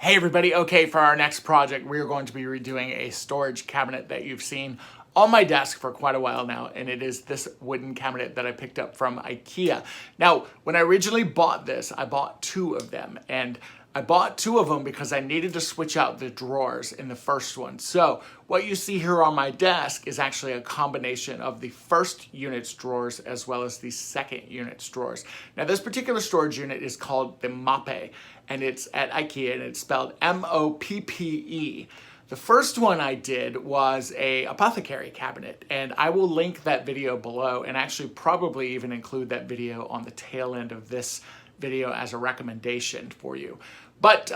Hey everybody, okay, for our next project, we are going to be redoing a storage cabinet that you've seen on my desk for quite a while now, and it is this wooden cabinet that I picked up from IKEA. Now, when I originally bought this, I bought two of them, and I bought two of them because I needed to switch out the drawers in the first one. So what you see here on my desk is actually a combination of the first unit's drawers as well as the second unit's drawers. Now this particular storage unit is called the Moppe, and it's at IKEA, and it's spelled M-O-P-P-E. The first one I did was a apothecary cabinet, and I will link that video below and actually probably even include that video on the tail end of this video as a recommendation for you. But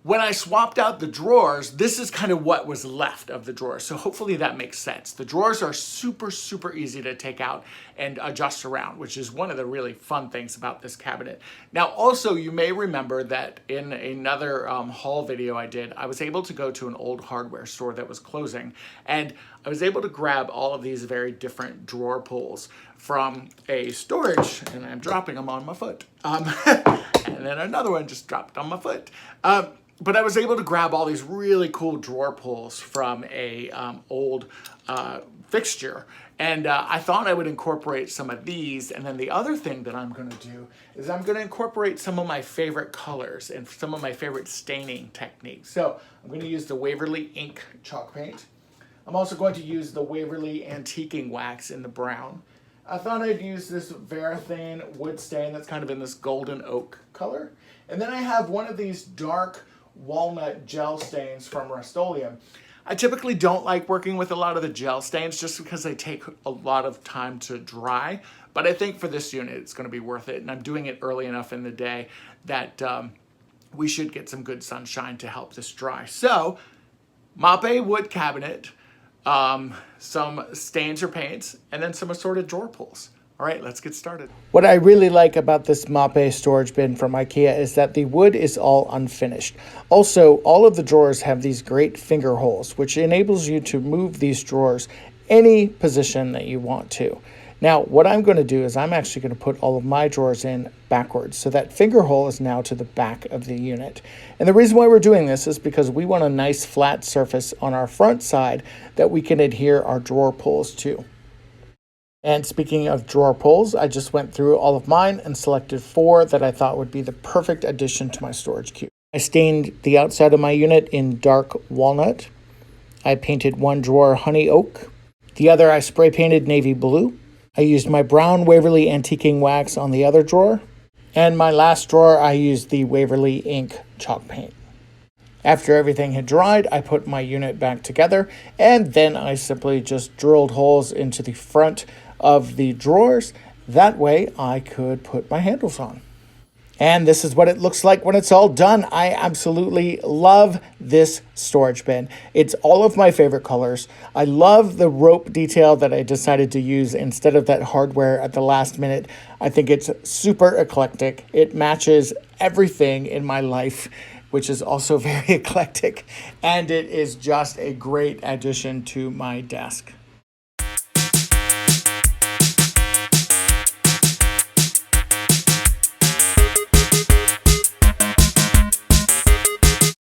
when I swapped out the drawers, this is kind of what was left of the drawers. So hopefully that makes sense. The drawers are super, super easy to take out and adjust around, which is one of the really fun things about this cabinet. Now, also, you may remember that in another haul video I did, I was able to go to an old hardware store that was closing, and I was able to grab all of these very different drawer pulls from a storage, and I'm dropping them on my foot. And then another one just dropped on my foot. But I was able to grab all these really cool drawer pulls from a old fixture. And I thought I would incorporate some of these. And then the other thing that I'm going to do is I'm going to incorporate some of my favorite colors and some of my favorite staining techniques. So I'm going to use the Waverly Ink chalk paint. I'm also going to use the Waverly Antiquing Wax in the brown. I thought I'd use this Varathane wood stain that's kind of in this golden oak color. And then I have one of these dark walnut gel stains from Rust-Oleum. I typically don't like working with a lot of the gel stains just because they take a lot of time to dry, but I think for this unit it's going to be worth it, and I'm doing it early enough in the day that we should get some good sunshine to help this dry. So, Moppe wood cabinet, some stains or paints, and then some assorted drawer pulls. All right, let's get started. What I really like about this Moppe storage bin from IKEA is that the wood is all unfinished. Also, all of the drawers have these great finger holes, which enables you to move these drawers any position that you want to. Now, what I'm going to do is I'm actually going to put all of my drawers in backwards, so that finger hole is now to the back of the unit. And the reason why we're doing this is because we want a nice flat surface on our front side that we can adhere our drawer pulls to. And speaking of drawer pulls, I just went through all of mine and selected 4 that I thought would be the perfect addition to my storage cube. I stained the outside of my unit in dark walnut. I painted one drawer honey oak. The other I spray painted navy blue. I used my brown Waverly Antiquing Wax on the other drawer. And my last drawer, I used the Waverly Ink chalk paint. After everything had dried, I put my unit back together, and then I simply just drilled holes into the front of the drawers. That way I could put my handles on. And this is what it looks like when it's all done. I absolutely love this storage bin. It's all of my favorite colors. I love the rope detail that I decided to use instead of that hardware at the last minute. I think it's super eclectic. It matches everything in my life, which is also very eclectic, and it is just a great addition to my desk.